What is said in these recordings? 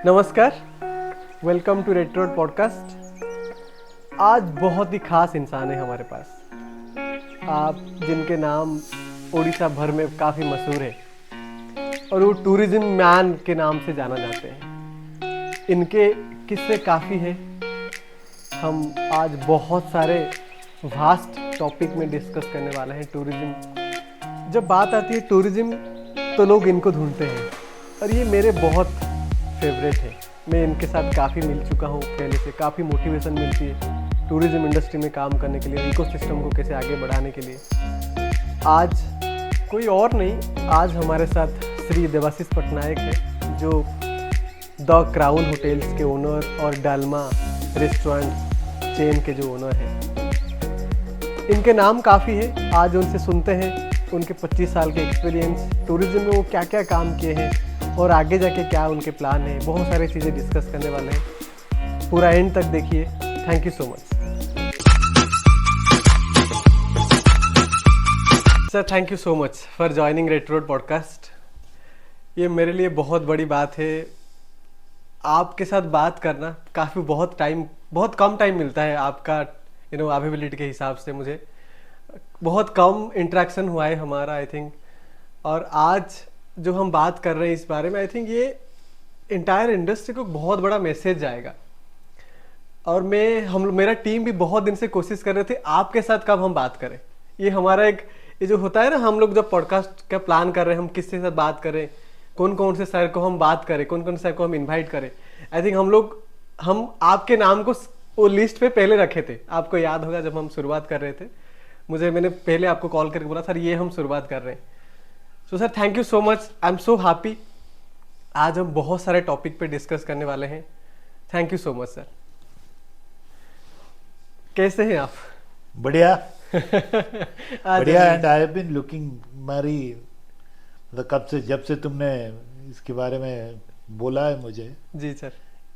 नमस्कार, welcome to Red Road podcast. आज बहुत ही खास इंसान है हमारे पास, आप जिनके नाम उड़ीसा भर में काफ़ी मशहूर है और वो टूरिज्म मैन के नाम से जाना जाते हैं। इनके किस्से काफ़ी है। हम आज बहुत सारे वास्ट टॉपिक में डिस्कस करने वाले हैं। टूरिज्म, जब बात आती है टूरिज्म तो लोग इनको ढूंढते हैं और ये मेरे बहुत फेवरेट है। मैं इनके साथ काफ़ी मिल चुका हूँ पहले से, काफ़ी मोटिवेशन मिलती है टूरिज्म इंडस्ट्री में काम करने के लिए, इकोसिस्टम को कैसे आगे बढ़ाने के लिए। आज कोई और नहीं, आज हमारे साथ श्री देवाशीष पटनायक है, जो द क्राउन होटल्स के ओनर और डालमा रेस्टोरेंट चेन के जो ओनर हैं। इनके नाम काफ़ी है, आज उनसे सुनते हैं उनके 25 साल के एक्सपीरियंस, टूरिज्म में वो क्या क्या काम किए हैं और आगे जाके क्या उनके प्लान है। बहुत सारी चीज़ें डिस्कस करने वाले हैं, पूरा एंड तक देखिए। Thank you so much sir, thank you so much for joining red Road podcast. ये मेरे लिए बहुत बड़ी बात है। आपके साथ बात करना काफ़ी बहुत कम टाइम मिलता है आपका अवेलेबिलिटी के हिसाब से। मुझे बहुत कम इंटरेक्शन हुआ है हमारा, आई थिंक। और आज जो हम बात कर रहे हैं इस बारे में, आई थिंक ये इंटायर इंडस्ट्री को बहुत बड़ा मैसेज जाएगा। और मेरा टीम भी बहुत दिन से कोशिश कर रहे थे आपके साथ कब हम बात करें। ये हमारा ये जो होता है ना, हम लोग जब पॉडकास्ट का प्लान कर रहे हैं, हम किसके साथ बात करें, कौन कौन से सर को हम बात करें, कौन कौन से सर को हम इन्वाइट करें। आई थिंक हम आपके नाम को वो लिस्ट पे पहले रखे थे। आपको याद होगा जब हम शुरुआत कर रहे थे, मैंने पहले आपको कॉल करके बोला, सर ये हम शुरुआत कर रहे हैं। So sir, thank you so much, I am so happy. आज हम बहुत सारे टॉपिक पे डिस्कस करने वाले हैं। Thank you so much sir. कैसे हैं आप? बढ़िया बढ़िया। And I have been looking मारी, मतलब कब से, जब से तुमने इसके बारे में बोला है मुझे जी सर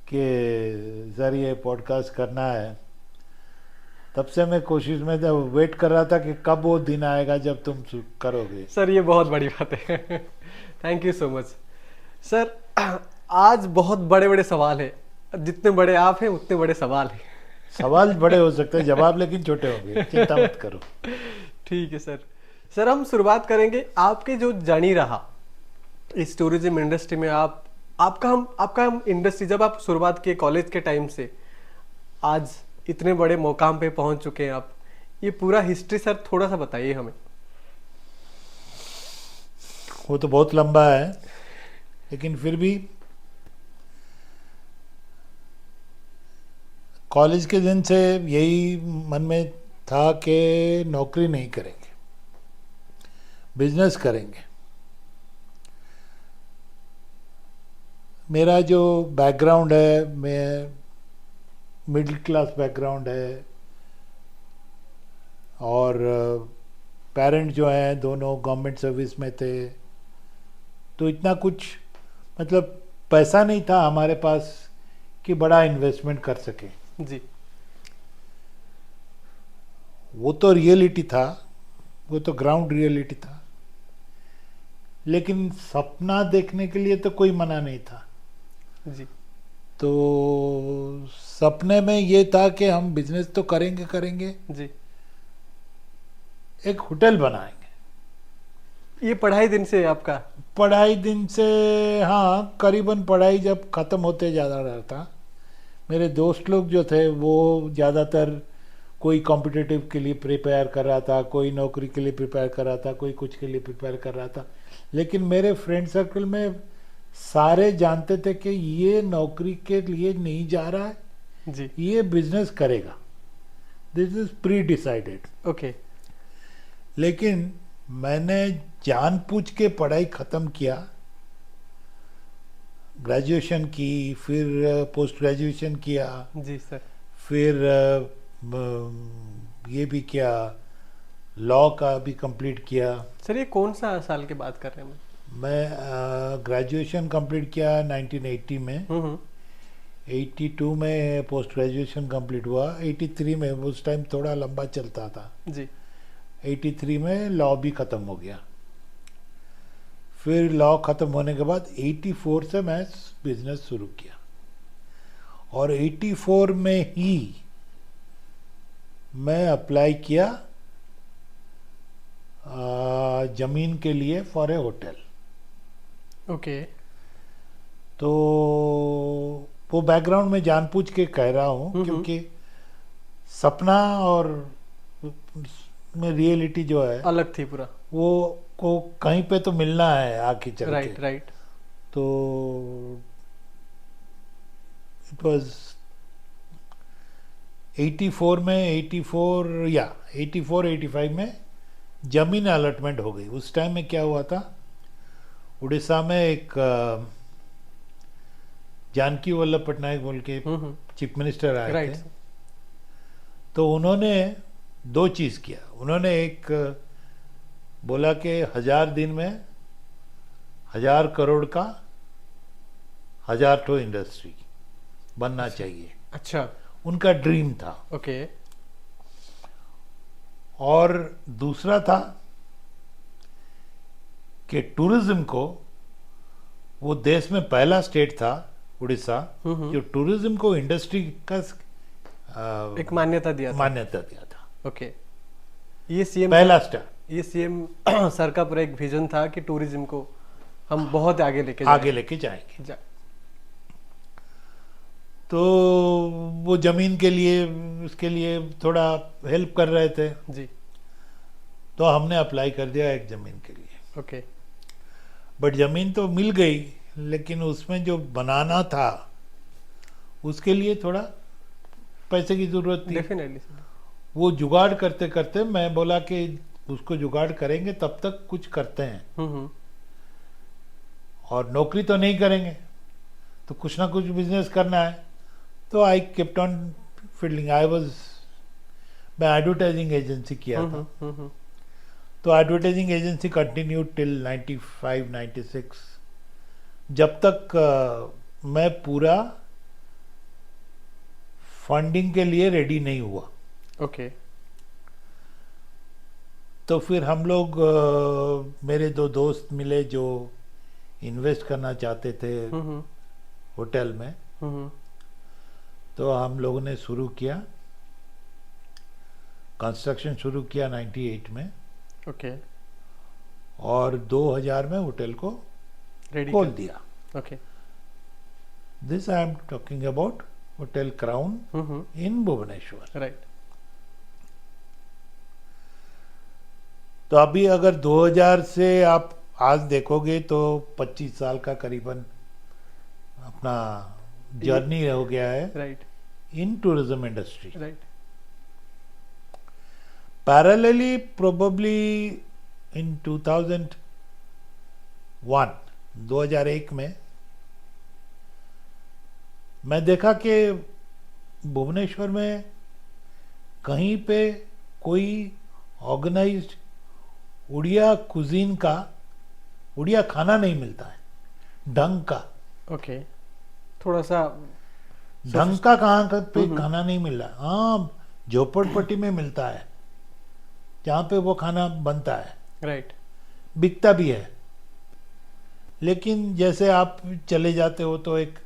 कि सर ये पॉडकास्ट करना है, तब से मैं कोशिश में वेट कर रहा था कि कब वो दिन आएगा जब तुम करोगे। सर ये बहुत बड़ी बात है। Thank you so much sir. आज बहुत बड़े बड़े सवाल है, जितने बड़े आप हैं उतने बड़े सवाल हैं। सवाल बड़े हो सकते हैं, जवाब लेकिन छोटे होंगे, चिंता मत करो। ठीक है सर। सर हम शुरुआत करेंगे आपके जो जर्नी रहा इस टूरिज्म इंडस्ट्री में। आपका हम इंडस्ट्री, जब आप शुरुआत किए कॉलेज के टाइम से आज इतने बड़े मुकाम पे पहुंच चुके हैं आप, ये पूरा हिस्ट्री सर थोड़ा सा बताइए हमें। वो तो बहुत लंबा है, लेकिन फिर भी कॉलेज के दिन से यही मन में था कि नौकरी नहीं करेंगे, बिजनेस करेंगे। मेरा जो बैकग्राउंड है, मैं मिडिल क्लास बैकग्राउंड है, और पेरेंट जो हैं दोनों गवर्नमेंट सर्विस में थे, तो इतना कुछ मतलब पैसा नहीं था हमारे पास कि बड़ा इन्वेस्टमेंट कर सके जी। वो तो रियलिटी था, वो तो ग्राउंड रियलिटी था। लेकिन सपना देखने के लिए तो कोई मना नहीं था जी। तो सपने में ये था कि हम बिजनेस तो करेंगे जी। एक होटल बनाएंगे। ये पढ़ाई दिन से आपका? पढ़ाई दिन से, हाँ, करीबन पढ़ाई जब ख़त्म होते जा रहा था, मेरे दोस्त लोग जो थे वो ज़्यादातर कोई कॉम्पिटिटिव के लिए प्रिपेयर कर रहा था, कोई नौकरी के लिए प्रिपेयर कर रहा था, कोई कुछ के लिए प्रिपेयर कर रहा था। लेकिन मेरे फ्रेंड सर्कल में सारे जानते थे कि ये नौकरी के लिए नहीं जा रहा है जी, ये बिजनेस करेगा। This is pre decided. Okay. लेकिन मैंने जानबूझ के पढ़ाई ख़त्म किया, ग्रेजुएशन की, फिर पोस्ट ग्रेजुएशन किया, जी सर। फिर ये भी किया, लॉ का भी कंप्लीट किया। सर ये कौन सा साल की बात कर रहे हैं? मैं ग्रेजुएशन कंप्लीट किया 1980 में। 82 में पोस्ट ग्रेजुएशन कंप्लीट हुआ। 83 में, उस टाइम थोड़ा लंबा चलता था जी। 83 में लॉ भी ख़त्म हो गया। फिर लॉ ख़त्म होने के बाद 84 से मैं बिजनेस शुरू किया। और 84 में ही मैं अप्लाई किया जमीन के लिए फॉर ए होटल। ओके। तो वो बैकग्राउंड में जानबूझ के कह रहा हूँ क्योंकि सपना और में रियलिटी जो है अलग थी पूरा। वो को कहीं पे तो मिलना है आगे चल राइट के। राइट। तो इट वाज 84 में 85 में जमीन अलॉटमेंट हो गई। उस टाइम में क्या हुआ था, उड़ीसा में एक जानकी वल्लभ पटनायक बोल के चीफ मिनिस्टर आए राइट। थे। तो उन्होंने दो चीज किया। उन्होंने एक बोला कि 1000 दिन में 1000 करोड़ का 1000 ठो इंडस्ट्री बनना चाहिए। अच्छा। उनका ड्रीम था। ओके। और दूसरा था कि टूरिज्म को, वो देश में पहला स्टेट था उड़ीसा जो टूरिज्म को इंडस्ट्री का एक मान्यता दिया था। मान्यता दिया था। ओके। ये सीएम पहला स्टेप ये सीएम सर का पूरा एक विजन था कि टूरिज्म को हम बहुत आगे लेके जाएंगे। जा। तो वो जमीन के लिए, उसके लिए थोड़ा हेल्प कर रहे थे जी। तो हमने अप्लाई कर दिया एक जमीन के लिए। ओके। बट जमीन तो मिल गई, लेकिन उसमें जो बनाना था उसके लिए थोड़ा पैसे की जरूरत थी। डेफिनेटली। वो जुगाड़ करते करते मैं बोला कि उसको जुगाड़ करेंगे तब तक कुछ करते हैं, और नौकरी तो नहीं करेंगे तो कुछ ना कुछ बिजनेस करना है। तो आई केप्ट ऑन फील्डिंग। मैं एडवर्टाइजिंग एजेंसी किया था। तो एडवर्टाइजिंग एजेंसी कंटिन्यूड टिल 95-96, जब तक मैं पूरा फंडिंग के लिए रेडी नहीं हुआ। ओके। तो फिर हम लोग मेरे दो दोस्त मिले जो इन्वेस्ट करना चाहते थे होटल में। तो हम लोगों ने शुरू किया, कंस्ट्रक्शन शुरू किया 98 में। ओके। और 2000 में होटल को खोल दिया। Okay. This I am talking about hotel Crown in Bhubaneswar. Right. तो अभी अगर 2000 से आप आज देखोगे तो 25 साल का करीबन अपना जर्नी हो गया है right in tourism industry. Right. Parallelly probably in 2001 में मैं देखा कि भुवनेश्वर में कहीं पे कोई ऑर्गेनाइज्ड उड़िया कुजीन का, उड़िया खाना नहीं मिलता है ढंग का। ओके। थोड़ा सा ढंग का कहाँ पे खाना नहीं मिल रहा। हाँ, झोपड़पट्टी में मिलता है जहाँ पे वो खाना बनता है, राइट। बिकता भी है। लेकिन जैसे आप चले जाते हो तो एक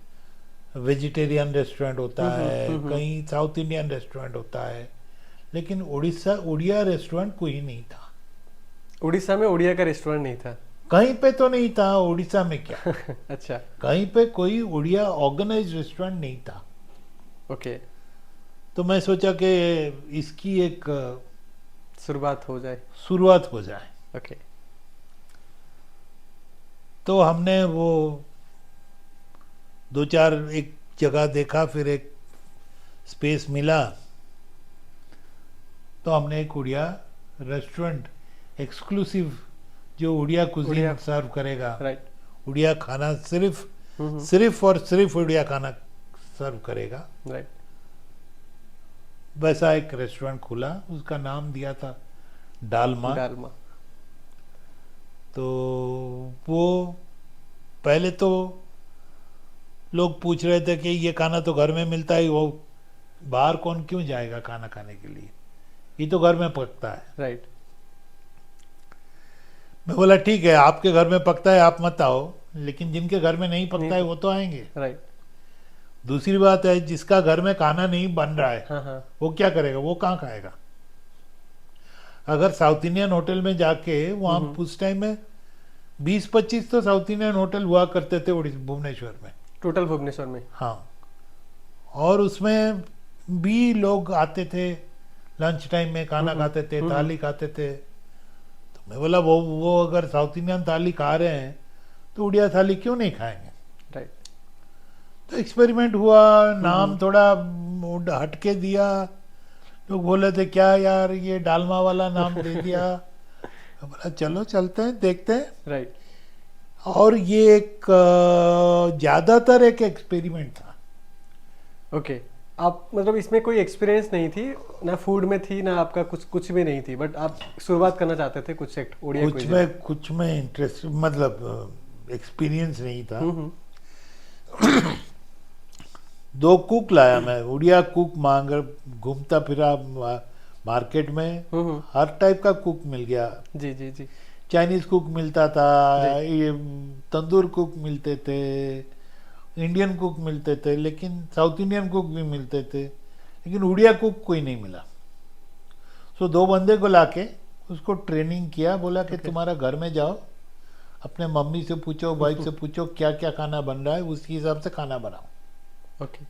वेजिटेरियन रेस्टोरेंट होता है, कहीं साउथ इंडियन रेस्टोरेंट होता है, लेकिन उड़िया रेस्टोरेंट कोई नहीं था। उड़ीसा में उड़िया का रेस्टोरेंट नहीं था। कहीं पे तो नहीं था, उड़ीसा में क्या अच्छा। कहीं पे कोई उड़िया ऑर्गेनाइज्ड रेस्टोरेंट नहीं था। ओके। तो मैं सोचा कि इसकी एक शुरुआत हो जाए। ओके। तो हमने वो 2-4 एक जगह देखा, फिर एक स्पेस मिला तो हमने एक उड़िया रेस्टोरेंट एक्सक्लूसिव जो उड़िया कुजीन सर्व करेगा, राइट। उड़िया खाना सिर्फ और सिर्फ उड़िया खाना सर्व करेगा, राइट। वैसा एक रेस्टोरेंट खुला। उसका नाम दिया था डालमा। तो वो पहले तो लोग पूछ रहे थे कि ये खाना तो घर में मिलता है, वो बाहर कौन क्यों जाएगा खाना खाने के लिए, ये तो घर में पकता है। राइट। मैं बोला ठीक है, आपके घर में पकता है आप मत आओ, लेकिन जिनके घर में नहीं पकता है वो तो आएंगे। राइट। दूसरी बात है, जिसका घर में खाना नहीं बन रहा है हाँ हाँ। वो क्या करेगा, वो कहाँ खाएगा? अगर साउथ इंडियन होटल में जाके वहाँ उस टाइम में 20-25 तो साउथ इंडियन होटल हुआ करते थे भुवनेश्वर में। टोटल भुवनेश्वर में। हाँ, और उसमें भी लोग आते थे लंच टाइम में, खाना खाते थे, थाली खाते थे। तो मैं बोला वो अगर साउथ इंडियन थाली खा रहे हैं तो उड़िया थाली क्यों नहीं खाएंगे? राइट। तो एक्सपेरिमेंट हुआ, नाम थोड़ा हटके दिया। लोग बोले थे क्या यार ये डालमा वाला नाम दे दिया। मैं बोला चलो चलते हैं, देखते हैं। राइट। और ये एक ज्यादातर एक एक्सपेरिमेंट था। ओके। आप मतलब इसमें कोई एक्सपीरियंस नहीं थी ना, फूड में थी ना, आपका कुछ भी नहीं थी, बट आप शुरुआत करना चाहते थे कुछ सेक्ट ओडिया कुछ में इंटरेस्ट, मतलब एक्सपीरियंस नहीं था। 2 कुक लाया मैं, उड़िया कुक मांग, घूमता फिरा मार्केट में, हर टाइप का कुक मिल गया। जी जी जी। चाइनीज कुक मिलता था, ये तंदूर कुक मिलते थे, इंडियन कुक मिलते थे, लेकिन साउथ इंडियन कुक भी मिलते थे, लेकिन उड़िया कुक कोई नहीं मिला। सो 2 बंदे को लाके उसको ट्रेनिंग किया, बोला कि तुम्हारा घर में जाओ, अपने मम्मी से पूछो, वाइफ से पूछो क्या क्या खाना बन रहा है, उसके हिसाब से खाना बनाओ। ओके।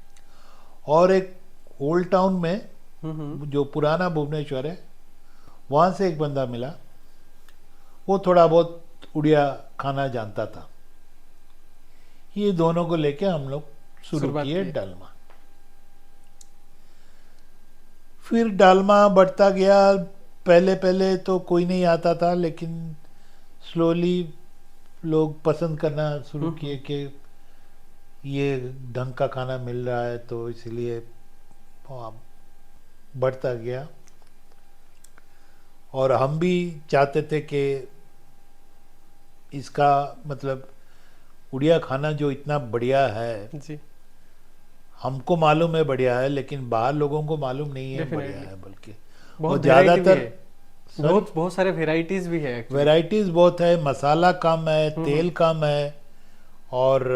और एक ओल्ड टाउन में, जो पुराना भुवनेश्वर है, वहाँ से एक बंदा मिला, वो थोड़ा बहुत उड़िया खाना जानता था। ये दोनों को लेके हम लोग शुरू किए डालमा। फिर डालमा बढ़ता गया। पहले पहले तो कोई नहीं आता था, लेकिन स्लोली लोग पसंद करना शुरू किए कि ये ढंग का खाना मिल रहा है, तो इसलिए बढ़ता गया। और हम भी चाहते थे कि इसका मतलब उड़िया खाना जो इतना बढ़िया है जी, हमको मालूम है बढ़िया है, लेकिन बाहर लोगों को मालूम नहीं है बढ़िया Definitely. है, बल्कि बहुत ज़्यादातर बहुत सारे वेराइटीज भी है actually. वैरायटीज बहुत है, मसाला कम है, तेल कम है, और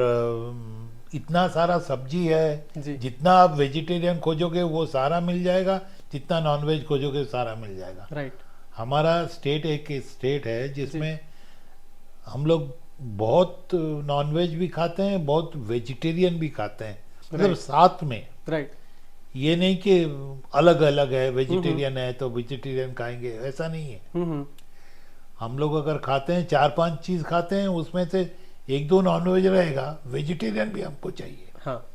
इतना सारा सब्जी है। जी। जितना आप वेजिटेरियन खोजोगे वो सारा मिल जाएगा, जितना नॉनवेज खोजोगे सारा मिल जाएगा। राइट। हमारा स्टेट एक स्टेट है जिसमें हम लोग बहुत नॉनवेज भी खाते हैं, बहुत वेजिटेरियन भी खाते हैं, मतलब साथ में। राइट। ये नहीं कि अलग अलग है, वेजिटेरियन है तो वेजिटेरियन खाएंगे, ऐसा नहीं है। हम लोग अगर खाते हैं 4-5 चीज खाते हैं, उसमें से 1-2 नॉनवेज रहेगा, वेजिटेरियन भी हमको चाहिए। हाँ।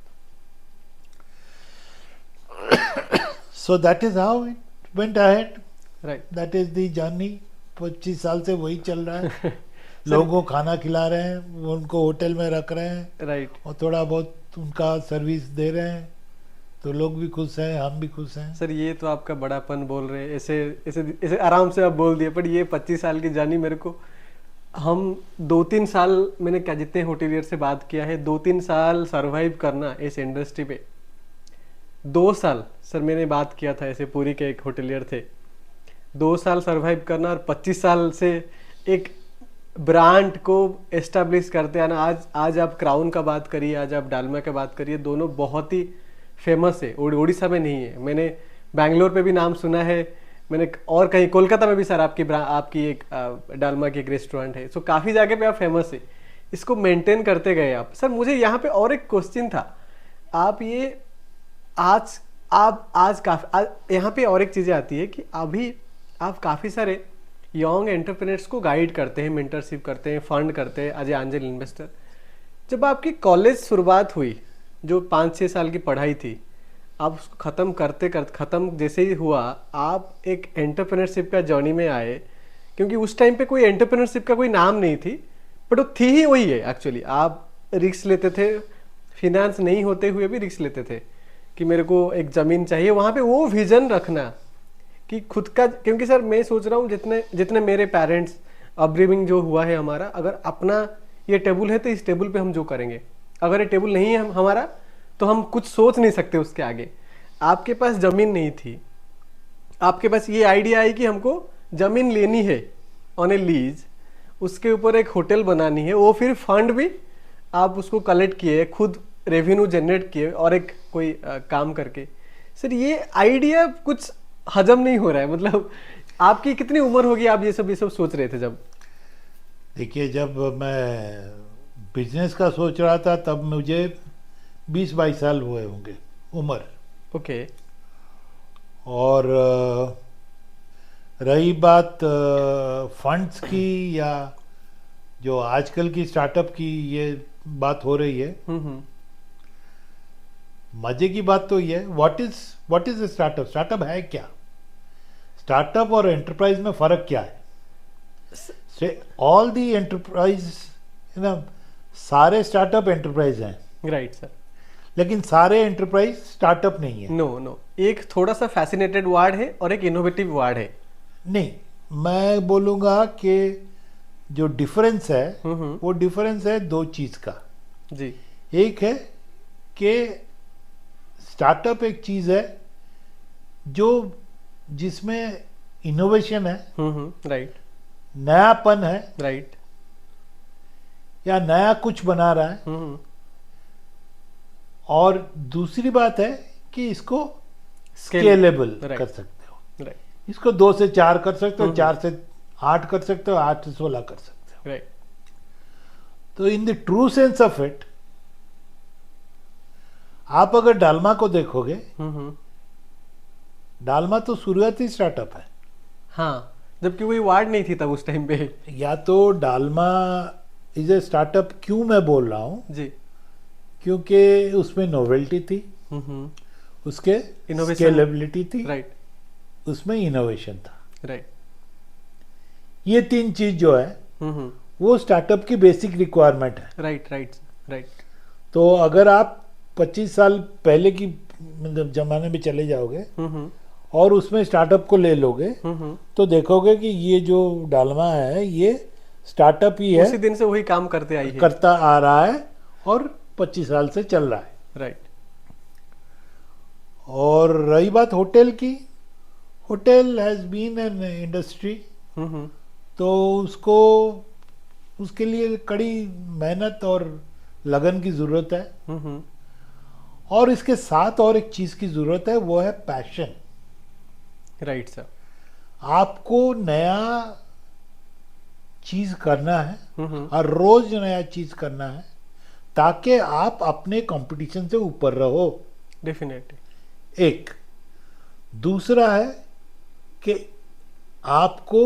So that is how it went ahead. Right. That is the journey. 25 साल से वही चल रहा है। लोगों को खाना खिला रहे हैं, उनको होटल में रख रहे हैं, राइट। और थोड़ा बहुत उनका सर्विस दे रहे हैं, तो लोग भी खुश हैं, हम भी खुश हैं। सर ये तो आपका बड़ापन बोल रहे हैं, ऐसे ऐसे ऐसे आराम से आप बोल दिए, पर ये 25 साल की जर्नी मेरे को, हम 2-3 साल, मैंने क्या जितने होटेलियर से बात किया है, 2-3 साल सरवाइव करना इस इंडस्ट्री पे। 2 साल सर मैंने बात किया था, ऐसे पूरी के एक होटेलियर थे, 2 साल सरवाइव करना और 25 साल से एक ब्रांड को एस्टेब्लिश करते आना। आज आप क्राउन का बात करिए, आज आप डालमा का बात करिए, दोनों बहुत ही फेमस है। उड़ीसा में नहीं है, मैंने बैंगलोर पे भी नाम सुना है, मैंने और कहीं कोलकाता में भी सर आपकी एक डालमा की एक रेस्टोरेंट है। सो काफ़ी जगह पे आप फेमस है, इसको मेंटेन करते गए आप। सर मुझे यहाँ पे और एक क्वेश्चन था, आप ये आज काफ़ी यहाँ पे और एक चीज़ें आती है कि अभी आप काफ़ी सारे यंग एंटरप्रेन्योर्स को गाइड करते हैं, मेंटरशिप करते हैं, फंड करते हैं एज ए एंजल इन्वेस्टर। जब आपकी कॉलेज शुरुआत हुई, जो 5-6 साल की पढ़ाई थी, आप उसको ख़त्म जैसे ही हुआ, आप एक एंटरप्रेन्योरशिप का जर्नी में आए, क्योंकि उस टाइम पे कोई एंटरप्रेन्योरशिप का कोई नाम नहीं थी, बट वो थी ही वही है एक्चुअली। आप रिस्क लेते थे, फिनेंस नहीं होते हुए भी रिस्क लेते थे कि मेरे को एक ज़मीन चाहिए। वहाँ पे वो विजन रखना कि खुद का, क्योंकि सर मैं सोच रहा हूँ जितने मेरे पेरेंट्स अपब्रिंगिंग जो हुआ है हमारा, अगर अपना ये टेबल है तो इस टेबल पे हम जो करेंगे, अगर ये टेबल नहीं है हमारा तो हम कुछ सोच नहीं सकते उसके आगे। आपके पास ज़मीन नहीं थी, आपके पास ये आइडिया आई कि हमको ज़मीन लेनी है ऑन ए लीज, उसके ऊपर एक होटल बनानी है, वो फिर फंड भी आप उसको कलेक्ट किए, खुद रेवेन्यू जनरेट किए और एक कोई काम करके, सर ये आइडिया कुछ हजम नहीं हो रहा है। मतलब आपकी कितनी उम्र होगी आप ये सब सोच रहे थे जब? देखिए, जब मैं बिजनेस का सोच रहा था तब मुझे 20-22 साल हुए होंगे उम्र। ओके। और रही बात फंड्स की या जो आजकल की स्टार्टअप की ये बात हो रही है, हम्म। मजे की बात तो ये है, व्हाट इज स्टार्टअप? स्टार्टअप है क्या? स्टार्टअप और एंटरप्राइज में फर्क क्या है? से ऑल दी एंटरप्राइज, ना, सारे स्टार्टअप एंटरप्राइज हैं, राइट सर। लेकिन सारे एंटरप्राइज स्टार्टअप नहीं है। नो, एक थोड़ा सा फैसिनेटेड वर्ड है और एक इनोवेटिव वर्ड है। नहीं, मैं बोलूँगा कि जो डिफरेंस है वो डिफरेंस है दो चीज़ का। जी। एक है कि स्टार्टअप एक चीज़ है जो जिसमें इनोवेशन है, राइट नयापन है, राइट। या नया कुछ बना रहा है। और दूसरी बात है कि इसको स्केलेबल कर सकते हो। राइट इसको 2 से 4 कर सकते हो, 4 से 8 कर सकते हो, 8 से 16 कर सकते हो। राइट। तो in the true sense of it, आप अगर डालमा को देखोगे, डालमा तो शुरुआती स्टार्टअप है। हाँ, जबकि वही वर्ड नहीं थी तब उस टाइम पे। या तो डालमा इज ए स्टार्टअप, क्यों मैं बोल रहा हूं? जी। क्योंकि उसमें नोवेल्टी थी, उसके Innovation। स्केलेबिलिटी थी, राइट उसमें इनोवेशन था। राइट। ये 3 चीज जो है वो स्टार्टअप की बेसिक रिक्वायरमेंट है। Right right right. तो अगर आप 25 साल पहले की मतलब जमाने में चले जाओगे और उसमें स्टार्टअप को ले लोगे तो देखोगे कि ये जो डालमा है ये स्टार्टअप ही है, उसी दिन से वही काम करते आई है। करता आ रहा है और 25 साल से चल रहा है। राइट। और रही बात होटल की, hotel has been an industry, तो उसको उसके लिए कड़ी मेहनत और लगन की ज़रूरत है। और इसके साथ और एक चीज़ की ज़रूरत है, वो है पैशन। Right sir. आपको नया चीज़ करना है, हर रोज नया चीज़ करना है, ताकि आप अपने कंपटीशन से ऊपर रहो। डेफिनेटली। एक दूसरा है कि आपको,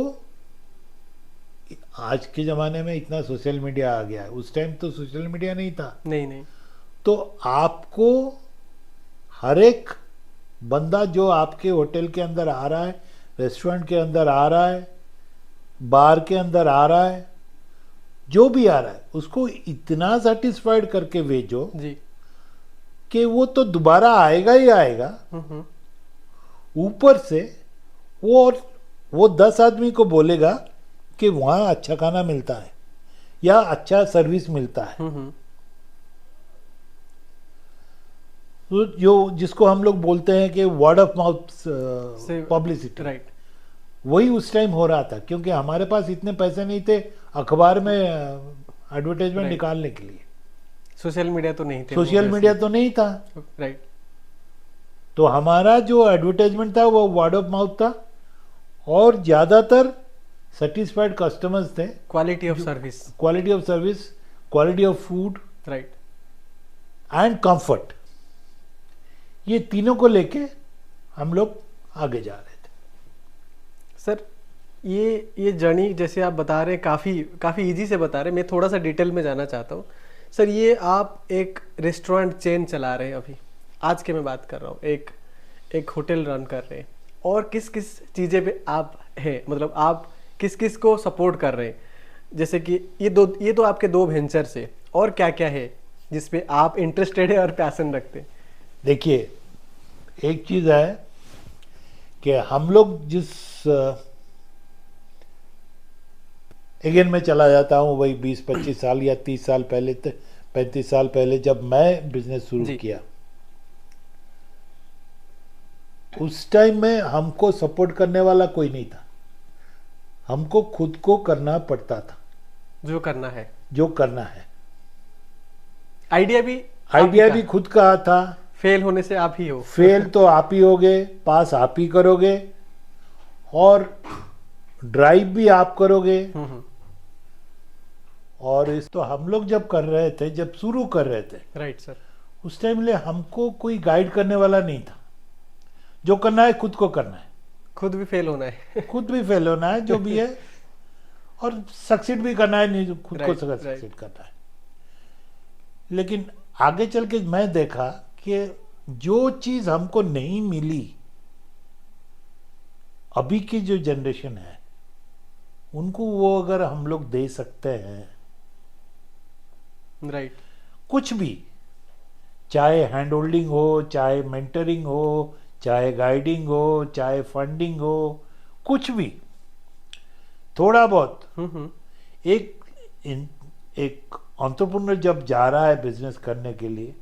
आज के ज़माने में इतना सोशल मीडिया आ गया है, उस टाइम तो सोशल मीडिया नहीं था। नहीं। तो आपको हर एक बंदा जो आपके होटल के अंदर आ रहा है, रेस्टोरेंट के अंदर आ रहा है, बार के अंदर आ रहा है, जो भी आ रहा है, उसको इतना सेटिस्फाइड करके भेजो जी। कि वो तो दोबारा आएगा ही आएगा। ऊपर से वो 10 आदमी को बोलेगा कि वहाँ अच्छा खाना मिलता है या अच्छा सर्विस मिलता है। तो जो जिसको हम लोग बोलते हैं कि word of mouth publicity, right. वही उस टाइम हो रहा था, क्योंकि हमारे पास इतने पैसे नहीं थे अखबार में एडवर्टाइजमेंट Right. निकालने के लिए। सोशल मीडिया तो नहीं थे। सोशल मीडिया तो नहीं था। राइट। तो हमारा जो एडवर्टाइजमेंट था वो वर्ड ऑफ माउथ था, और ज़्यादातर सेटिस्फाइड कस्टमर्स थे। Quality of service. Quality of service, quality of food right. And comfort, ये तीनों को लेके हम लोग आगे जा रहे थे। सर ये जर्नी जैसे आप बता रहे हैं, काफ़ी इजी से बता रहे हैं, मैं थोड़ा सा डिटेल में जाना चाहता हूँ। सर ये आप एक रेस्टोरेंट चेन चला रहे हैं, अभी आज के मैं बात कर रहा हूँ, एक होटल रन कर रहे हैं, और किस किस चीज़ें पे आप हैं, मतलब आप किस किस को सपोर्ट कर रहे हैं, जैसे कि ये तो आपके 2 वेंचर से, और क्या क्या है जिस पे आप इंटरेस्टेड है और पैसन रखते हैं? देखिए, एक चीज़ है कि हम लोग जिस अगेन मैं चला जाता हूँ वही 20-25 साल या 30 साल पहले, 35 साल पहले जब मैं बिजनेस शुरू किया, उस टाइम में हमको सपोर्ट करने वाला कोई नहीं था। हमको खुद को करना पड़ता था, जो करना है। जो करना है। आइडिया भी आइडिया का। भी खुद का था, फेल होने से आप ही हो। फेल तो आप ही होगे, पास आप ही करोगे, और ड्राइव भी आप करोगे। हम्म। और इस तो हम लोग जब कर रहे थे, जब शुरू कर रहे थे, राइट सर। उस टाइम ले हमको कोई गाइड करने वाला नहीं था। जो करना है खुद को करना है, खुद भी फेल होना है। खुद भी फेल होना है जो भी है, और सक्सीड भी करना है, नहीं खुद को राइट राइट। सक्सीड करना है। लेकिन आगे चल के मैं देखा कि जो चीज हमको नहीं मिली, अभी की जो जनरेशन है उनको वो अगर हम लोग दे सकते हैं, राइट। कुछ भी, चाहे हैंड होल्डिंग हो, चाहे मेंटरिंग हो, चाहे गाइडिंग हो, चाहे फंडिंग हो, कुछ भी, थोड़ा बहुत। हम्म। एक एक एंटरप्रेन्योर जब जा रहा है बिजनेस करने के लिए,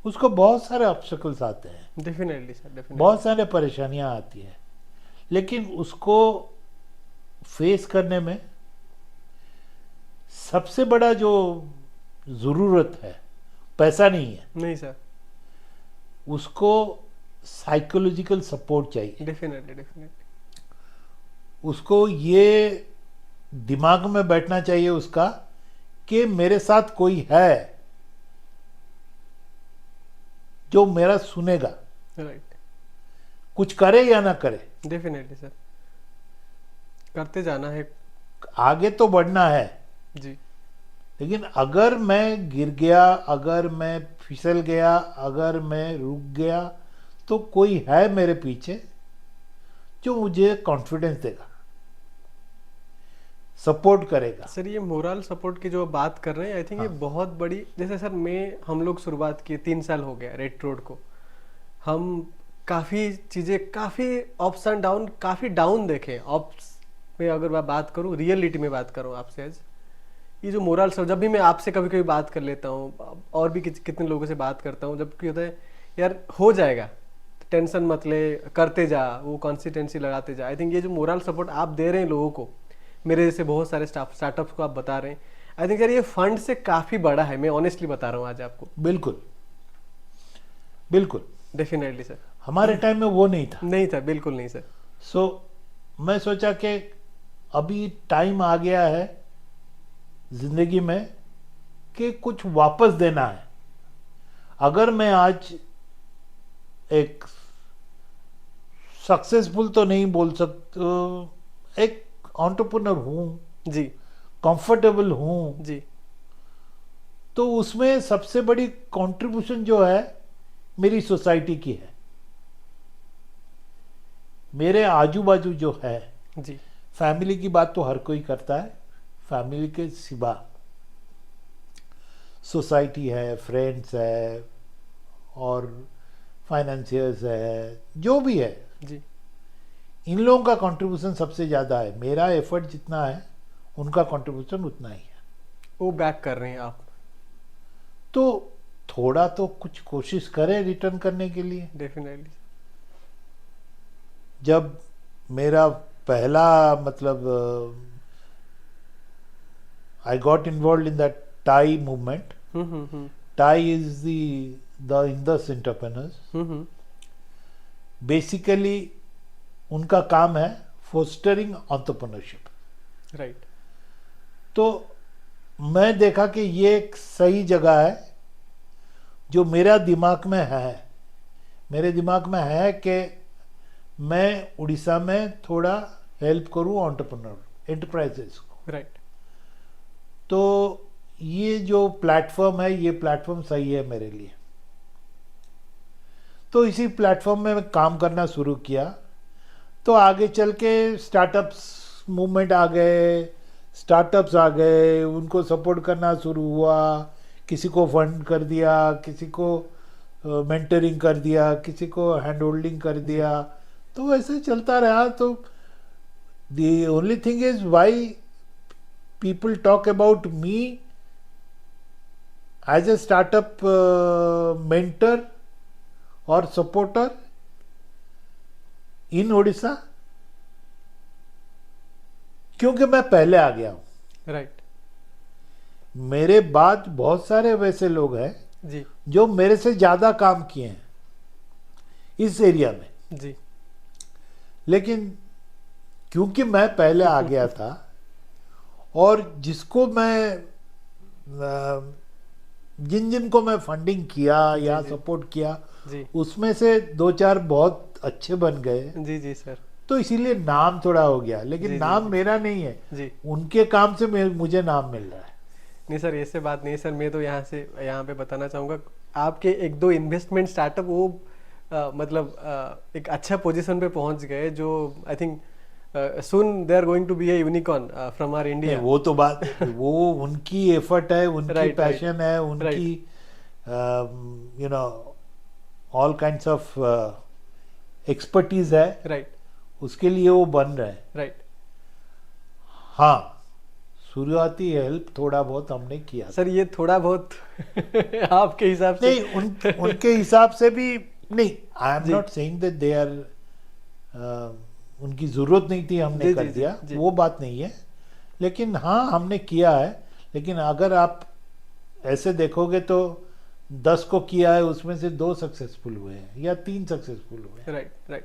उसको बहुत सारे ऑब्स्टेकल्स आते हैं, डेफिनेटली सर, डेफिनेटली। बहुत सारे परेशानियां आती हैं, लेकिन उसको फेस करने में सबसे बड़ा जो जरूरत है, पैसा नहीं है, नहीं सर। उसको साइकोलॉजिकल सपोर्ट चाहिए। Definitely definitely. उसको ये दिमाग में बैठना चाहिए उसका कि मेरे साथ कोई है जो मेरा सुनेगा, राइट। कुछ करे या ना करे, डेफिनेटली सर, करते जाना है। आगे तो बढ़ना है। जी। लेकिन अगर मैं गिर गया, अगर मैं फिसल गया, अगर मैं रुक गया, तो कोई है मेरे पीछे जो मुझे कॉन्फिडेंस देगा, सपोर्ट करेगा। सर ये मोरल सपोर्ट की जो आप बात कर रहे हैं, आई थिंक ये हाँ। बहुत बड़ी, जैसे सर हम लोग शुरुआत किए 3 साल हो गया रेड रोड को। हम काफ़ी चीज़ें, काफ़ी अप्स एंड डाउन, काफ़ी डाउन देखे। अप्स में अगर मैं बात करूँ, रियलिटी में बात करूँ आपसे आज, ये जो मोरल सब, जब भी मैं आपसे कभी कभी बात कर लेता हूँ और भी कितने लोगों से बात करता हूँ, जब क्या होता है यार हो जाएगा, टेंशन मत ले, करते जा, वो कंसिस्टेंसी लगाते जा। आई थिंक ये जो मोरल सपोर्ट आप दे रहे हैं लोगों को, मेरे जैसे बहुत सारे स्टार्टअप्स को आप बता रहे हैं, आई थिंक यार ये फंड से काफ़ी बड़ा है। मैं ऑनेस्टली बता रहा हूँ आज आपको। बिल्कुल बिल्कुल। Definitely sir. हमारे टाइम में वो नहीं था। नहीं था, बिल्कुल नहीं सर। सो मैं सोचा कि अभी टाइम आ गया है जिंदगी में कि कुछ वापस देना है। अगर मैं आज एक सक्सेसफुल तो नहीं बोल सकता, एक एंटरप्रेन्योर हूं, जी कंफर्टेबल हूं, जी। तो उसमें सबसे बड़ी कंट्रीब्यूशन जो है मेरी सोसाइटी की है, मेरे आजू बाजू जो है। जी फैमिली की बात तो हर कोई करता है, फैमिली के सिवा सोसाइटी है, फ्रेंड्स है, और फाइनेंसियर्स है, जो भी है, जी। इन लोगों का कंट्रीब्यूशन सबसे ज़्यादा है। मेरा एफर्ट जितना है उनका कंट्रीब्यूशन उतना ही है। वो बैक कर रहे हैं आप। तो थोड़ा तो कुछ कोशिश करें रिटर्न करने के लिए। डेफिनेटली। जब मेरा पहला मतलब I got involve in the tie movement. Hmm. Tie is the Indus entrepreneurs. Hmm. Basically उनका काम है फोस्टरिंग एंटरप्रेन्योरशिप। राइट। तो मैं देखा कि ये एक सही जगह है जो मेरा दिमाग में है। मेरे दिमाग में है कि मैं उड़ीसा में थोड़ा हेल्प करूं एंटरप्रेन्योर एंटरप्राइजेस को। राइट। तो ये जो प्लेटफॉर्म है, ये प्लेटफॉर्म सही है मेरे लिए। तो इसी प्लेटफॉर्म में मैं काम करना शुरू किया। तो आगे चल के स्टार्टअप्स मूवमेंट आ गए, स्टार्टअप्स आ गए, उनको सपोर्ट करना शुरू हुआ। किसी को फंड कर दिया, किसी को मेंटरिंग कर दिया, किसी को हैंड होल्डिंग कर दिया। तो वैसे चलता रहा। तो the only thing is why people talk about me as a startup mentor और सपोर्टर इन ओडिशा, क्योंकि मैं पहले आ गया हूं। राइट। मेरे बाद बहुत सारे वैसे लोग हैं जी जो मेरे से ज़्यादा काम किए हैं इस एरिया में, जी लेकिन क्योंकि मैं पहले आ गया था और जिसको मैं जिन जिन को मैं फंडिंग किया जी या जी सपोर्ट किया जी उसमें से दो चार बहुत अच्छे बन गए, जी जी सर। तो इसीलिए नाम थोड़ा हो गया, लेकिन जी जी नाम जी मेरा नहीं है, जी। उनके काम से मुझे नाम मिल रहा है। नहीं सर, ऐसे बात नहीं है सर। मैं तो यहाँ पे बताना चाहूँगा, आपके एक दो इन्वेस्टमेंट स्टार्टअप वो मतलब एक अच्छा पोजीशन पे पहुंच गए, जो I think soon they are going to be a unicorn from our नहीं, इंडिया। वो तो बात, वो उनकी एफर्ट है, उनकी राइट राइट पैशन है, उनकी right you know all kinds of expertise है, राइट उसके लिए वो बन रहे हैं। राइट। हाँ, शुरुआती हेल्प थोड़ा बहुत हमने किया था। सर ये थोड़ा बहुत आपके हिसाब से। नहीं, उनके हिसाब से भी नहीं, आई एम जी not saying that they are, उनकी ज़रूरत नहीं थी, हमने जी कर जी जी दिया, जी वो बात नहीं है, लेकिन हाँ हमने किया है। लेकिन अगर आप ऐसे देखोगे तो 10 को किया है, उसमें से 2 सक्सेसफुल हुए हैं या 3 सक्सेसफुल हुए हैं, राइट राइट।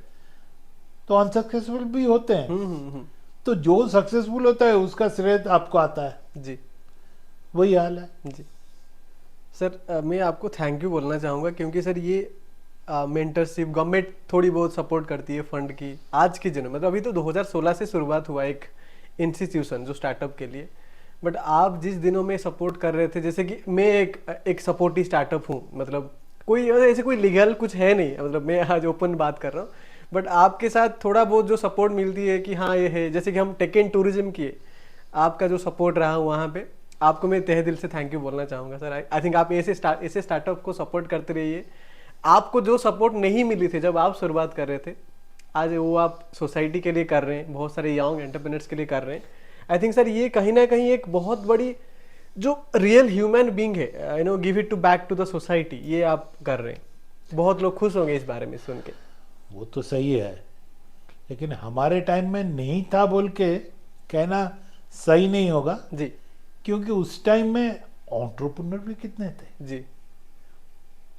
तो अनसक्सेसफुल भी होते हैं। हम्म। तो जो सक्सेसफुल होता है उसका श्रेय आपको आता है, जी वही हाल है। जी। सर मैं आपको थैंक यू बोलना चाहूँगा, क्योंकि सर ये मेंटरशिप गवर्नमेंट थोड़ी बहुत सपोर्ट करती है फंड की आज की जनरेशन, मतलब अभी तो 2016 से शुरुआत हुआ एक इंस्टीट्यूशन जो स्टार्टअप के लिए, बट आप जिस दिनों में सपोर्ट कर रहे थे, जैसे कि मैं एक सपोर्टी स्टार्टअप हूँ, मतलब कोई ऐसे कोई लीगल कुछ है नहीं, मतलब मैं आज ओपन बात कर रहा हूँ, बट आपके साथ थोड़ा बहुत जो सपोर्ट मिलती है कि हाँ ये है, जैसे कि हम टेक एंड टूरिज्म किए, आपका जो सपोर्ट रहा वहाँ पे, आपको मैं तहे दिल से थैंक यू बोलना चाहूँगा सर। आई थिंक आप ऐसे स्टार्टअप को सपोर्ट करते रहिए। आपको जो सपोर्ट नहीं मिली थी जब आप शुरुआत कर रहे थे, आज वो आप सोसाइटी के लिए कर रहे हैं, बहुत सारे यंग एंटरप्रेन्योर्स के लिए कर रहे हैं। आई थिंक सर ये कहीं ना कहीं एक बहुत बड़ी जो रियल ह्यूमन बीइंग है, give it to back to the society, ये आप कर रहे हैं। बहुत लोग खुश होंगे इस बारे में सुन के। वो तो सही है, लेकिन हमारे टाइम में नहीं था बोल के कहना सही नहीं होगा, जी क्योंकि उस टाइम में एंटरप्रेन्योर भी कितने थे, जी।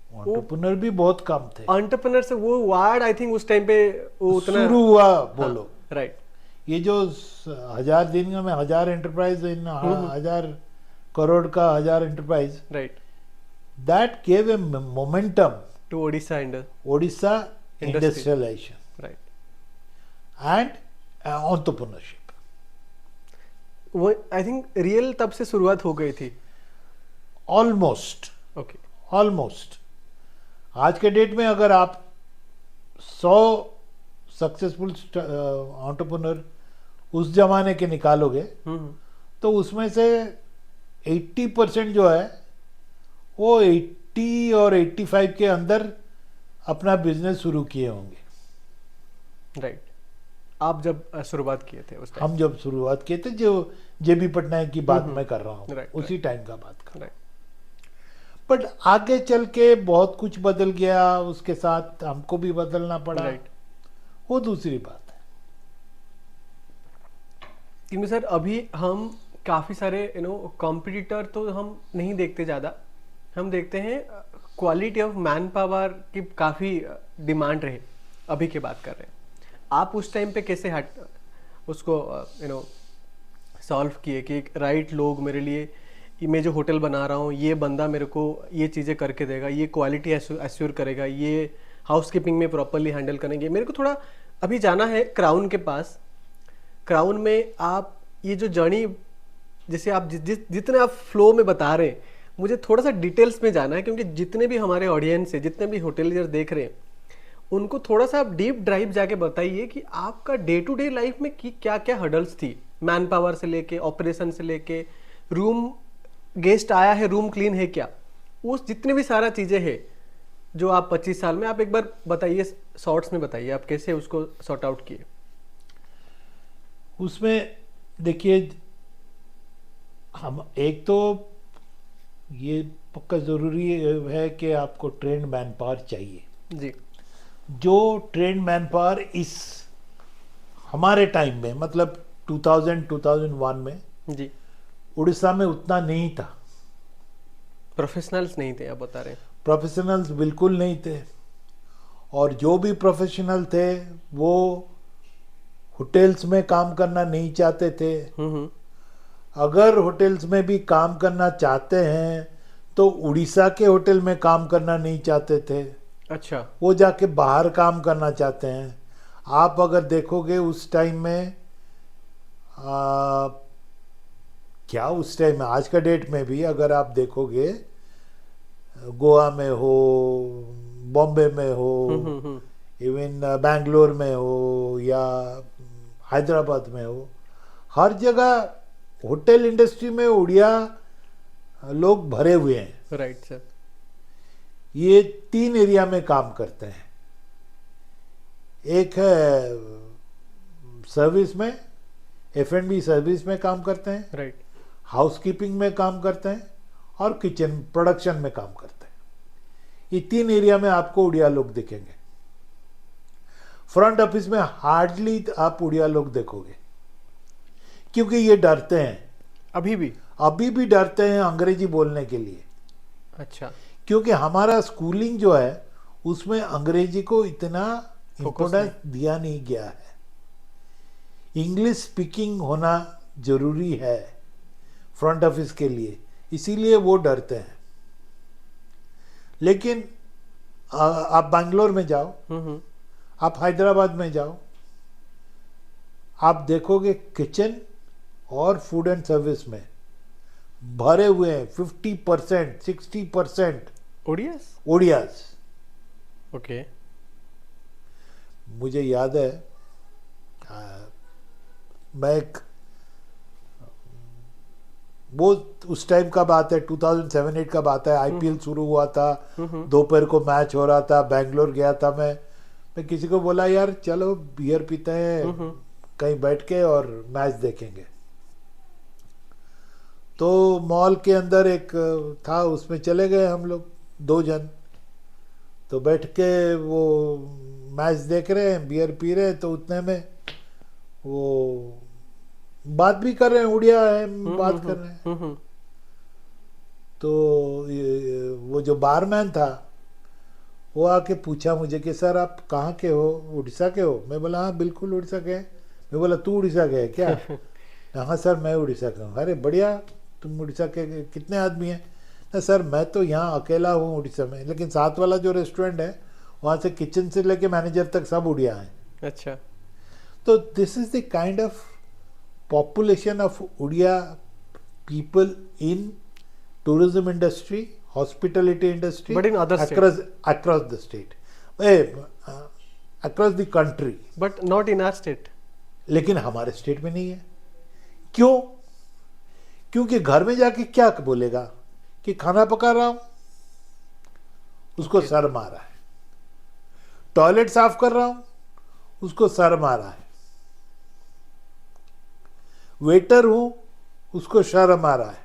एंटरप्रेन्योर भी बहुत कम थे। एंटरप्रेन्योर से वो वर्ड आई थिंक उस टाइम पे वो उतना शुरू हुआ बोलो, राइट। ये जो 1000 दिन में 1000 एंटरप्राइज, इन 1000 करोड़ का 1000 enterprise, right. That gave a momentum to Odisha Odisha industrialisation right. And entrepreneurship. वो आई थिंक रियल तब से शुरुआत हो गई थी ऑलमोस्ट ओके। ऑलमोस्ट आज के डेट में अगर आप 100 सक्सेसफुल एंटरप्रेन्योर उस जमाने के निकालोगे, तो उसमें से 80% जो है वो 80 और 85 के अंदर अपना बिजनेस शुरू किए होंगे। राइट। आप जब शुरुआत किए थे उस टाइम। हम जब शुरुआत किए थे, जो जेबी पटनायक की बात मैं कर रहा हूँ, राइट, उसी टाइम का बात कर रहा राइट। हूँ। बट आगे चल के बहुत कुछ बदल गया, उसके साथ हमको भी बदलना पड़ा, राइट। वो दूसरी बात है। क्योंकि सर अभी हम काफ़ी सारे कॉम्पिटिटर तो हम नहीं देखते ज़्यादा, हम देखते हैं क्वालिटी ऑफ मैन पावर की काफ़ी डिमांड रहे, अभी की बात कर रहे हैं। आप उस टाइम पे कैसे उसको सॉल्व किए कि राइट लोग मेरे लिए, मैं जो होटल बना रहा हूँ ये बंदा मेरे को ये चीज़ें करके देगा, ये क्वालिटी एश्योर करेगा, ये हाउसकीपिंग में प्रॉपरली हैंडल करेंगे। मेरे को थोड़ा अभी जाना है क्राउन के पास। क्राउन में आप ये जो जर्नी, जैसे आप जितने आप फ्लो में बता रहे हैं, मुझे थोड़ा सा डिटेल्स में जाना है, क्योंकि जितने भी हमारे ऑडियंस है, जितने भी होटलियर देख रहे हैं, उनको थोड़ा सा आप डीप ड्राइव जाके बताइए कि आपका डे टू डे लाइफ में क्या क्या हर्डल्स थी, मैन पावर से लेके, ऑपरेशन से लेके, रूम गेस्ट आया है रूम क्लीन है क्या, उस जितने भी सारा चीज़ें हैं जो आप 25 साल में, आप एक बार बताइए, शॉर्ट्स में बताइए आप कैसे उसको सॉर्ट आउट किए। उसमें देखिए, हम एक तो ये पक्का ज़रूरी है कि आपको ट्रेंड मैन पावर चाहिए। जी। जो ट्रेंड मैन पावर इस हमारे टाइम में, मतलब 2001 में जी। उड़ीसा में उतना नहीं था। प्रोफेशनल्स नहीं थे आप बता रहे हैं? प्रोफेशनल्स बिल्कुल नहीं थे, और जो भी प्रोफेशनल थे वो होटल्स में काम करना नहीं चाहते थे। हम्म। अगर होटल्स में भी काम करना चाहते हैं तो उड़ीसा के होटल में काम करना नहीं चाहते थे, अच्छा। वो जाके बाहर काम करना चाहते हैं। आप अगर देखोगे उस टाइम में आ, क्या उस टाइम में, आज का डेट में भी अगर आप देखोगे, गोवा में हो, बॉम्बे में हो, हम्म। इवन बैंगलोर में हो या हैदराबाद में हो, हर जगह होटल इंडस्ट्री में उड़िया लोग भरे हुए हैं। Right sir. ये 3 एरिया में काम करते हैं। एक है सर्विस में, F&B सर्विस में काम करते हैं, राइट। हाउसकीपिंग में काम करते हैं, और किचन प्रोडक्शन में काम करते हैं। ये 3 एरिया में आपको उड़िया लोग दिखेंगे। फ्रंट ऑफिस में हार्डली आप उड़िया लोग देखोगे, क्योंकि ये डरते हैं, अभी भी डरते हैं अंग्रेजी बोलने के लिए। अच्छा। क्योंकि हमारा स्कूलिंग जो है उसमें अंग्रेजी को इतना इम्पोर्टेंस दिया नहीं गया है। इंग्लिश स्पीकिंग होना जरूरी है फ्रंट ऑफिस के लिए, इसीलिए वो डरते हैं। लेकिन आप बैंगलोर में जाओ, आप हैदराबाद में जाओ, आप देखोगे किचन और फूड एंड सर्विस में भरे हुए हैं 50%, 60% ओडियास। ओके। मुझे याद है, मैं वो उस टाइम का बात है, 2007-8 का बात है। आईपीएल शुरू हुआ था, दोपहर को मैच हो रहा था, बैंगलोर गया था मैं किसी को बोला यार चलो बियर पीते हैं कहीं बैठ के और मैच देखेंगे। तो मॉल के अंदर एक था, उसमें चले गए हम लोग 2 जन। तो बैठ के वो मैच देख रहे हैं, बियर पी रहे हैं, तो उतने में वो बात भी कर रहे हैं, उड़िया है, बात कर रहे हैं। तो वो जो बारमैन था वो आके पूछा मुझे कि सर आप कहाँ के हो, उड़ीसा के हो? मैं बोला हाँ बिल्कुल उड़ीसा के। मैं बोला तू उड़ीसा के है क्या? हाँ सर मैं उड़ीसा का हूँ। अरे बढ़िया, तुम उड़ीसा के कितने आदमी हैं? ना सर मैं तो यहाँ अकेला हूँ उड़ीसा में, लेकिन साथ वाला जो रेस्टोरेंट है वहाँ से किचन से लेके मैनेजर तक सब उड़िया हैं। अच्छा। तो this is the kind of population of Odia people in tourism industry, hospitality industry, But in other across the state, across the country, but not in our state. लेकिन हमारे स्टेट में नहीं है। क्यों? क्योंकि घर में जाके क्या बोलेगा कि खाना पका रहा हूं, उसको सर मारा है। टॉयलेट साफ कर रहा हूं, उसको सर मारा है। वेटर हूं, उसको शर्म आ रहा है।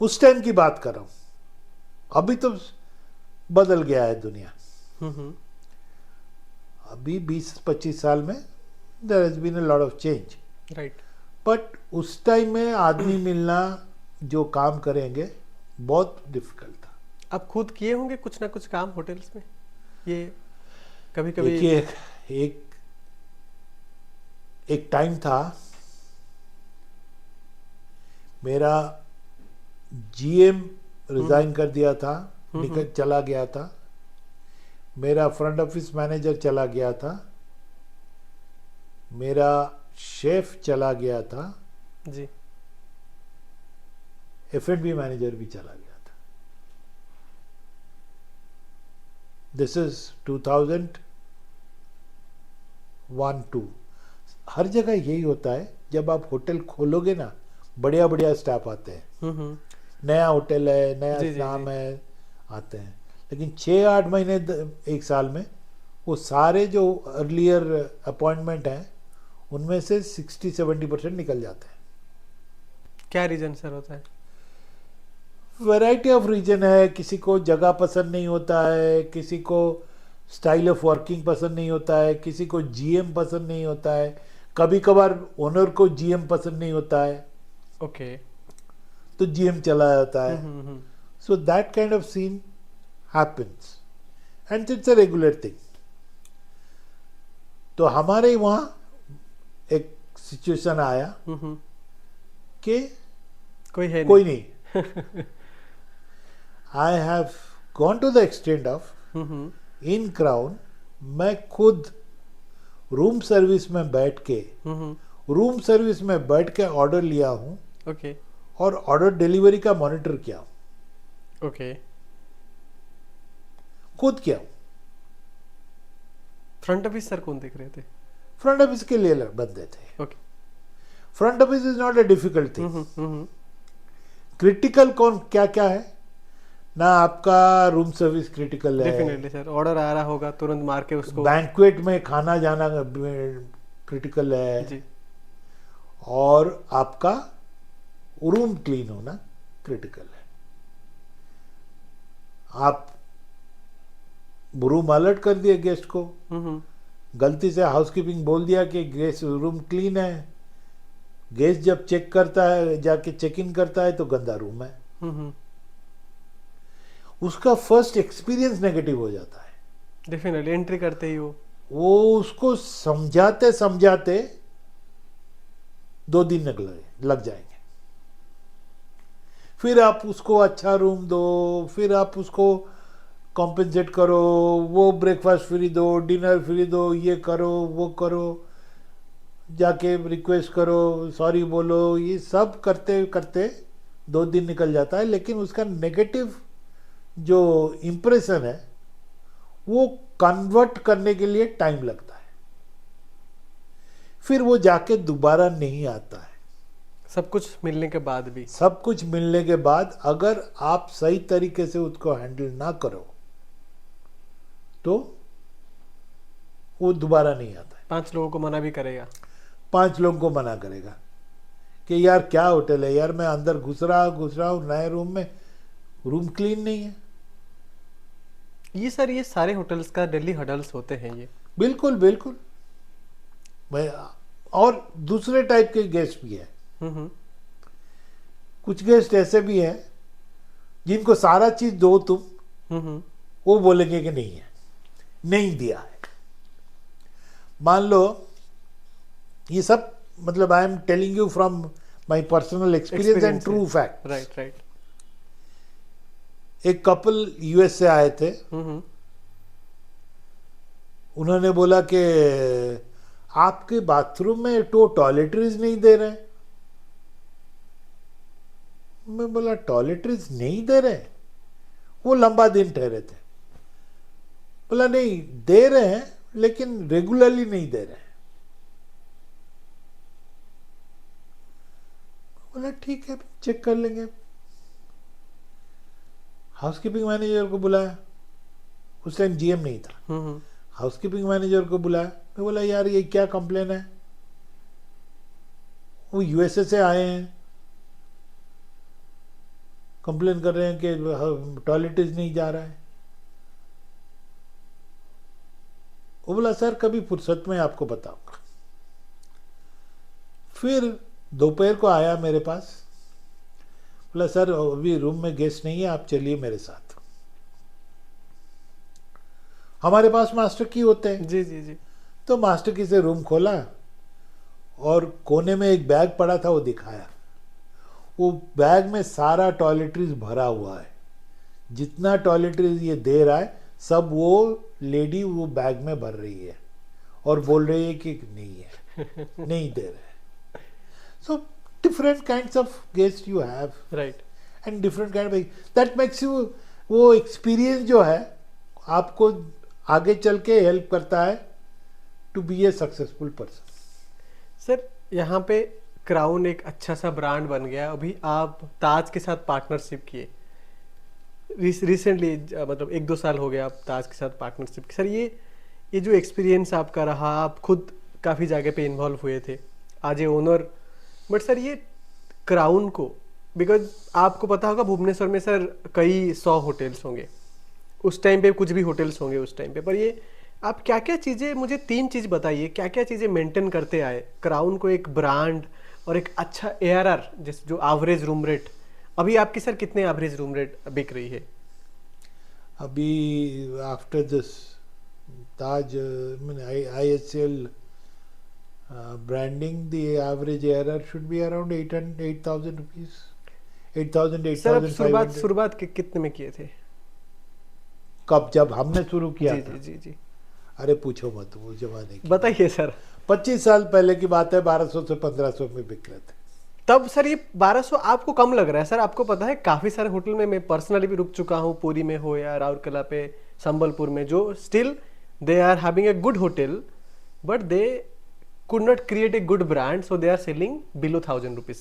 उस टाइम की बात कर रहा हूं। अभी तो बदल गया है दुनिया। अभी 20-25 साल में there has been a lot of change. Right. But उस टाइम में आदमी मिलना जो काम करेंगे बहुत डिफिकल्ट था। आप खुद किए होंगे कुछ ना कुछ काम होटल्स में, ये कभी कभी? देखिए, एक टाइम था, मेरा जीएम रिजाइन कर दिया था, निकल चला गया था। मेरा फ्रंट ऑफिस मैनेजर चला गया था, मेरा शेफ चला गया था जी, F&B मैनेजर भी चला गया था। This is 2001-2। हर जगह यही होता है, जब आप होटल खोलोगे ना बढ़िया बढ़िया स्टाफ आते हैं। नया होटल है, नया नाम है, आते हैं। लेकिन 6-8 महीने 1 साल में वो सारे जो अर्लियर अपॉइंटमेंट हैं उनमें से 60-70% निकल जाते हैं। क्या रीजन सर होता है? वैरायटी ऑफ रीजन है। किसी को जगह पसंद नहीं होता है, किसी को स्टाइल ऑफ वर्किंग पसंद नहीं होता है, किसी को जीएम पसंद नहीं होता है, कभी कभार ओनर को जीएम पसंद नहीं होता है। ओके। तो GM चला जाता है. So that kind of scene happens and it's a regular thing. तो हमारे वहाँ एक सिचुएशन आया कि कोई है कोई नहीं. I have gone to the extent of in Crown मैं खुद रूम सर्विस में बैठ के ऑर्डर लिया हूँ. ओके और ऑर्डर डिलीवरी का मॉनिटर किया हूँ. ओके. खुद किया हूँ. फ्रंट ऑफिस सर कौन देख रहे थे? फ्रंट ऑफिस के लिए बंदे थे. Okay. Front office is not a difficult thing. Critical कौन क्या क्या है ना. आपका रूम सर्विस क्रिटिकल है. Definitely sir. ऑर्डर आ रहा होगा तुरंत मार के उसको. बैंक्वेट में खाना जाना क्रिटिकल है जी. और आपका रूम क्लीन होना क्रिटिकल है. आप रूम अलर्ट कर दिए गेस्ट को. गलती से हाउसकीपिंग बोल दिया कि गेस्ट रूम क्लीन है. गेस्ट जब चेक करता है, जाके चेक इन करता है तो गंदा रूम है. उसका फर्स्ट एक्सपीरियंस नेगेटिव हो जाता है. डेफिनेटली. एंट्री करते ही वो उसको समझाते समझाते 2 दिन लग जाएंगे. फिर आप उसको अच्छा रूम दो, फिर आप उसको कॉम्पेंसेट करो, वो ब्रेकफास्ट फ्री दो, डिनर फ्री दो, ये करो वो करो, जाके रिक्वेस्ट करो, सॉरी बोलो. ये सब करते करते 2 दिन निकल जाता है. लेकिन उसका नेगेटिव जो इम्प्रेशन है वो कन्वर्ट करने के लिए टाइम लगता है. फिर वो जाके दोबारा नहीं आता है. सब कुछ मिलने के बाद भी. सब कुछ मिलने के बाद अगर आप सही तरीके से उसको हैंडल ना करो तो वो दोबारा नहीं आता है. 5 लोगों को मना भी करेगा. 5 लोगों को मना करेगा कि यार क्या होटल है यार, मैं अंदर घुस रहा हूँ नए रूम में, रूम क्लीन नहीं है. ये सर ये सारे होटल्स का दिल्ली हडल्स होते हैं ये. बिल्कुल बिल्कुल. और दूसरे टाइप के गेस्ट भी है. कुछ गेस्ट ऐसे भी हैं जिनको सारा चीज दो तुम, वो बोलेंगे कि नहीं है, नहीं दिया है. मान लो ये सब मतलब I am telling you from my personal experience and true fact. Right right. एक कपल यूएस से आए थे. उन्होंने बोला कि आपके बाथरूम में तो टॉयलेटरीज नहीं दे रहे. मैं बोला टॉयलेटरीज नहीं दे रहे. वो लंबा दिन ठहरे थे. बोला नहीं दे रहे हैं लेकिन रेगुलरली नहीं दे रहे हैं. बोला ठीक है चेक कर लेंगे. हाउसकीपिंग मैनेजर को बुलाया. उस टाइम GM नहीं था. हाउसकीपिंग मैनेजर को बुलाया. मैं बोला यार ये क्या कंप्लेन है. वो USA से आए हैं, कंप्लेन कर रहे हैं कि टॉयलेटरीज नहीं जा रहा है. वो बोला सर कभी फुर्सत में आपको बताऊंगा. फिर दोपहर को आया मेरे पास. बोला सर अभी रूम में गेस्ट नहीं है, आप चलिए मेरे साथ. हमारे पास मास्टर की होते हैं. जी जी जी. तो मास्टर की से रूम खोला और कोने में एक बैग पड़ा था, वो दिखाया. वो बैग में सारा टॉयलेटरीज भरा हुआ है. जितना टॉयलेटरीज ये दे रहा है सब वो लेडी वो बैग में भर रही है और बोल रही है कि नहीं है, नहीं दे रहे. सो different kinds of guests you have, right, and different kind of that makes you वो experience जो है आपको आगे चल के हेल्प करता है to be a successful person. Sir यहाँ पे क्राउन एक अच्छा सा ब्रांड बन गया. अभी आप ताज के साथ पार्टनरशिप किए रिसेंटली, मतलब 1-2 साल हो गया आप ताज के साथ पार्टनरशिप की. सर ये जो एक्सपीरियंस आपका रहा, आप खुद काफ़ी जगह पे इन्वॉल्व हुए थे, आज ए ओनर. बट सर ये क्राउन को, बिकॉज आपको पता होगा भुवनेश्वर में सर कई 100 होटल्स होंगे उस टाइम पे, कुछ भी होटल्स होंगे उस टाइम पे, पर ये आप क्या क्या चीज़ें, मुझे 3 चीज़ बताइए क्या क्या चीज़ें मेंटेन करते आए क्राउन को एक ब्रांड और एक अच्छा ARR जैसे जो एवरेज रूम रेट अभी आपकी सर कितने एवरेज रूम रेट बिक रही है? अभी after this Taj IHL branding, the average ARR should be around 8,000 rupees. 8,000, sir अब 8,500. शुरुआत कितने में किए थे? कब? जब हमने शुरू किया जी था? जी जी जी, अरे पूछो मत, वो जमाने की बताइए सर। 25 साल पहले की बात है, 1200 से 1500 में बिक रहे थे। तब सर ये 1200 आपको कम लग रहा है? सर आपको पता है काफी सारे होटल में मैं पर्सनली भी रुक चुका हूँ, पुरी में हो या राउरकेला पे, संबलपुर में, जो still they are having a good hotel but they could not create a good brand, so they are selling below 1,000 rupees.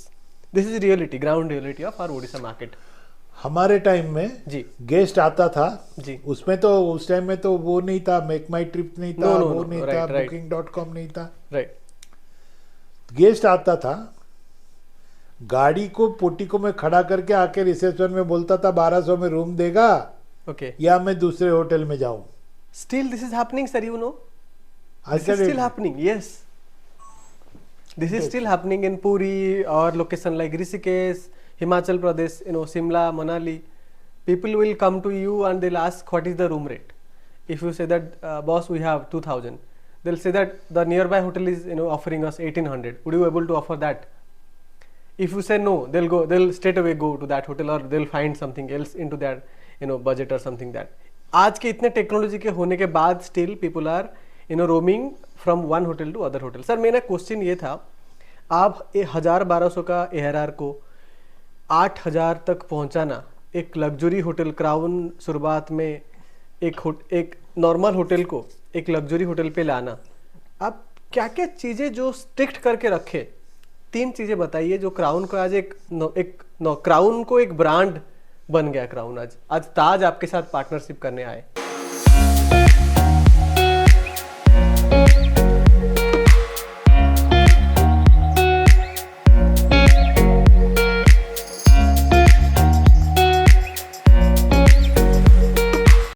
This is reality, ground reality of our Odisha market. हमारे टाइम में जी guest आता था जी, उसमें तो उस time में तो वो नहीं था, मेक माई ट्रिप नहीं था, No, no, वो no, नहीं right, था, right. booking.com नहीं था। राइट। गेस्ट आता था, गाड़ी को पोर्टिको में खड़ा करके आके रिसेप्शन में बोलता था 1200 में रूम देगा ओके, या मैं दूसरे होटल में जाऊं। Still this is happening sir, you know, I this is said still it. Happening, yes, this is still happening in Puri or location like Rishikesh, Himachal Pradesh, you know, Simla, Manali. People will come to you and they'll ask what is the room rate. If you say that boss we have 2,000, they'll say that the nearby hotel is, you know, offering us 1,800. Would you able to offer that? If you say no, they'll straight away go to that hotel or they'll find something else into their, you know, budget or something that. आज के इतने technology के होने के बाद still people are, you know, roaming from one hotel to other hotel. Sir मेरा question ये था, आप 1,000-1,200 का ARR को 8,000 तक पहुंचाना, एक लग्जरी होटल क्राउन शुरुआत में एक नॉर्मल होटल को एक लग्जरी होटल पे लाना, आप क्या क्या चीज़ें जो स्ट्रिक्ट करके रखे, 3 चीज़ें बताइए जो क्राउन को आज क्राउन को एक ब्रांड बन गया। क्राउन आज ताज आपके साथ पार्टनरशिप करने आए।